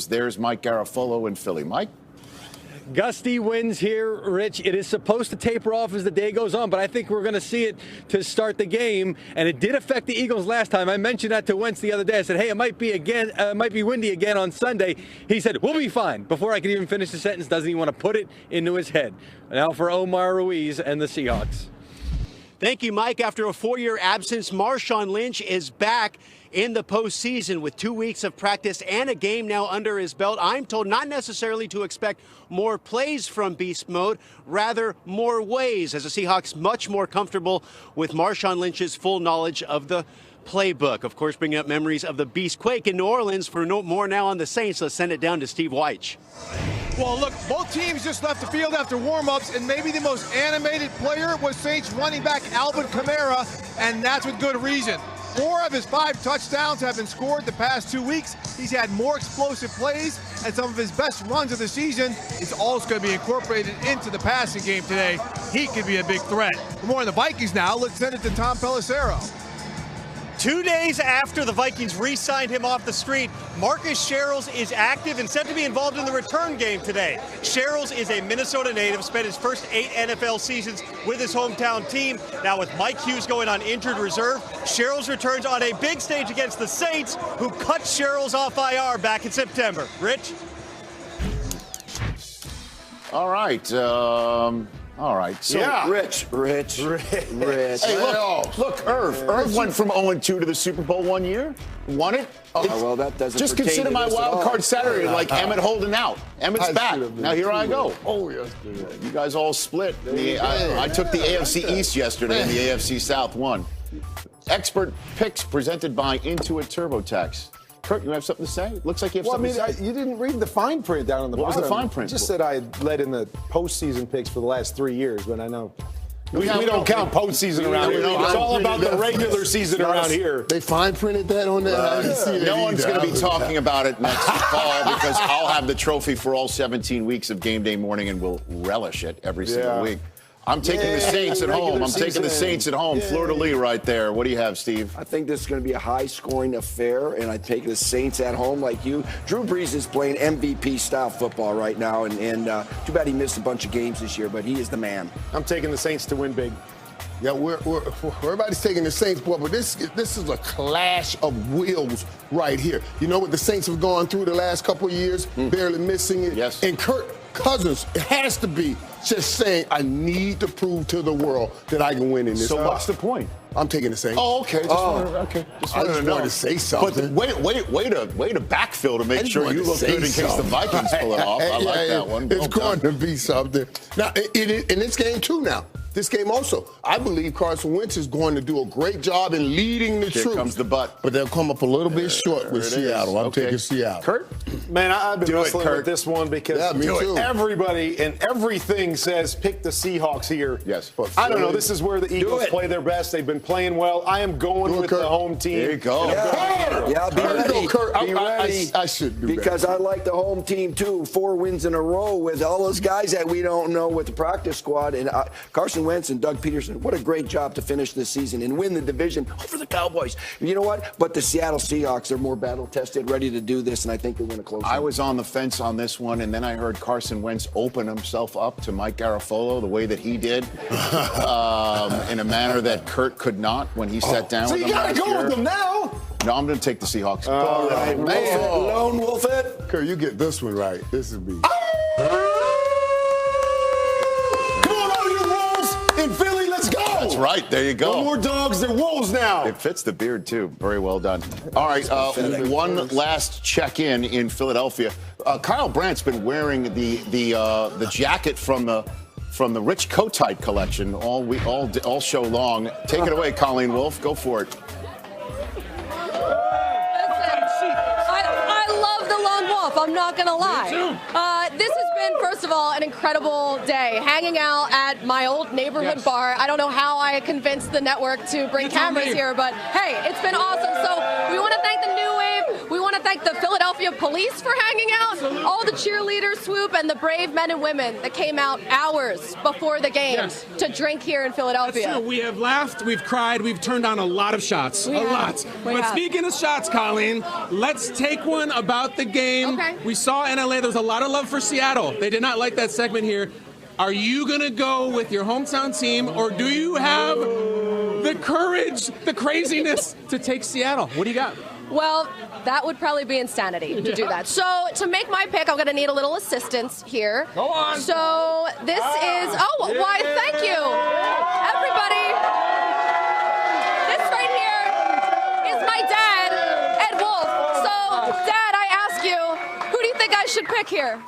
There's Mike Garafolo in Philly. Mike? Gusty winds here, Rich. It is supposed to taper off as the day goes on, but I think we're going to see it to start the game. And it did affect the Eagles last time. I mentioned that to Wentz the other day. I said, hey, it might be windy again on Sunday. He said, we'll be fine. Before I could even finish the sentence, doesn't even want to put it into his head. Now for Omar Ruiz and the Seahawks. Thank you, Mike. After a 4-year absence, Marshawn Lynch is back in the postseason with 2 weeks of practice and a game now under his belt. I'm told not necessarily to expect more plays from Beast Mode, rather more ways, as the Seahawks much more comfortable with Marshawn Lynch's full knowledge of the playbook. Of course, bringing up memories of the Beast Quake in New Orleans. For more now on the Saints, let's send it down to Steve Weich. Well, look, both teams just left the field after warm-ups, and maybe the most animated player was Saints running back Alvin Kamara, and that's with good reason. 4 of his 5 touchdowns have been scored the past 2 weeks. He's had more explosive plays, and some of his best runs of the season is also going to be incorporated into the passing game today. He could be a big threat. For more on the Vikings now, let's send it to Tom Pelissero. 2 days after the Vikings re-signed him off the street, Marcus Sherrills is active and set to be involved in the return game today. Sherrills is a Minnesota native, spent his first 8 NFL seasons with his hometown team. Now with Mike Hughes going on injured reserve, Sherrills returns on a big stage against the Saints, who cut Sherrills off IR back in September. Rich? All right. So yeah. Rich. Hey, look, Irv went from 0-2 to the Super Bowl 1 year. Won it. Well, that doesn't just pertain consider to my this wild at card all. Saturday like Emmett holding out. Emmett's back. Now here I go. Oh, yes. You guys all split. I took the AFC East yesterday, and the AFC South won. Expert picks presented by Intuit TurboTax. Kurt, you have something to say? Looks like you have something to say. You didn't read the fine print down on the bottom. What was the fine print? Just said I led in the postseason picks for the last 3 years, but I know. We don't count postseason around here. It's all about the regular season around here. They fine printed that on there. I didn't see it. No one's going to be talking about it next fall because I'll have the trophy for all 17 weeks of Game Day morning and we'll relish it every single week. I'm taking the Saints at home. I'm taking the Saints at home. Fleur-de-lis right there. What do you have, Steve? I think this is going to be a high-scoring affair, and I take the Saints at home like you. Drew Brees is playing MVP-style football right now, and too bad he missed a bunch of games this year, but he is the man. I'm taking the Saints to win big. Yeah, everybody's taking the Saints, but this is a clash of wills right here. You know what the Saints have gone through the last couple of years, barely missing it. Yes. And Kirk Cousins, it has to be just saying, I need to prove to the world that I can win in this. So what's the point? I'm taking the Saints. Oh, okay. Just wanted to say something. But way to backfill to make sure you look good in case the Vikings pull it off. I like that one. It's going to be something. Now, in this game, too, now. This game also, I believe Carson Wentz is going to do a great job in leading the troops. Here comes the butt. But they'll come up a little bit short with Seattle. I'm taking Seattle. Kurt? Man, I've been wrestling with this one because everybody and everything says pick the Seahawks here. Yes. But I don't know. This is where the Eagles play their best. They've been playing well. I am going with the home team. There you go. Yeah, be ready. Be ready. I should do because I like the home team, too. 4 wins in a row with all those guys that we don't know with the practice squad. And Carson Wentz and Doug Peterson, what a great job to finish this season and win the division over the Cowboys. You know what? But the Seattle Seahawks, they're more battle-tested, ready to do this, and I think they win a close game. I was on the fence on this one, and then I heard Carson Wentz open himself up to Mike Garafolo the way that he did, in a manner that Kurt could not when he sat down with him last year. So you got to go with them now. No, I'm going to take the Seahawks. All right, Lone Wolf it. Kurt, you get this one right. This will be. In Philly, let's go. That's right. There you go. No more dogs. They're wolves now. It fits the beard, too. Very well done. All right. One last check-in in Philadelphia. Kyle Brandt's been wearing the jacket from the Rich Kotite collection all show long. Take it away, Colleen Wolfe. Go for it. I love the Lone Wolf. I'm not going to lie. This has been, first of all, an incredible day. Hanging out at my old neighborhood bar. I don't know how I convinced the network to bring cameras here, but hey, it's been awesome. So we want to thank the New Wave. We want to to thank the Philadelphia police for hanging out, all the cheerleaders, Swoop, and the brave men and women that came out hours before the game to drink here in Philadelphia. That's true. We have laughed, we've cried, we've turned on a lot of shots. But speaking of shots, Colleen, let's take one about the game. Okay. We saw in LA, there was a lot of love for Seattle. They did not like that segment here. Are you going to go with your hometown team, or do you have the courage, the craziness to take Seattle? What do you got? Well, that would probably be insanity to do that. So to make my pick, I'm going to need a little assistance here. Go on. So this is, why, thank you, everybody. This right here is my dad, Ed Wolf. So, Dad, I ask you, who do you think I should pick here?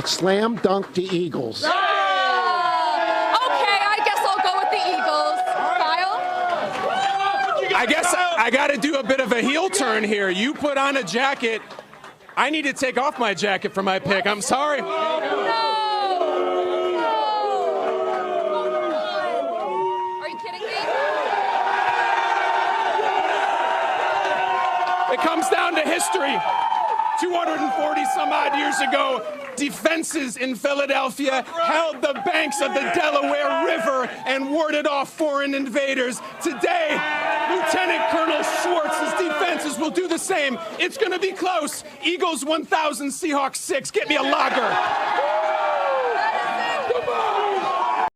Slam dunk the Eagles. Okay, I guess I'll go with the Eagles. Kyle? I guess I got to do a bit of a heel turn here. You put on a jacket. I need to take off my jacket for my pick. I'm sorry. No. Are you kidding me? It comes down to history. 240 some odd years ago, defenses in Philadelphia held the banks of the Delaware River and warded off foreign invaders. Today, Lieutenant Colonel Schwartz's defenses will do the same. It's going to be close. Eagles 1,000, Seahawks 6. Get me a lager.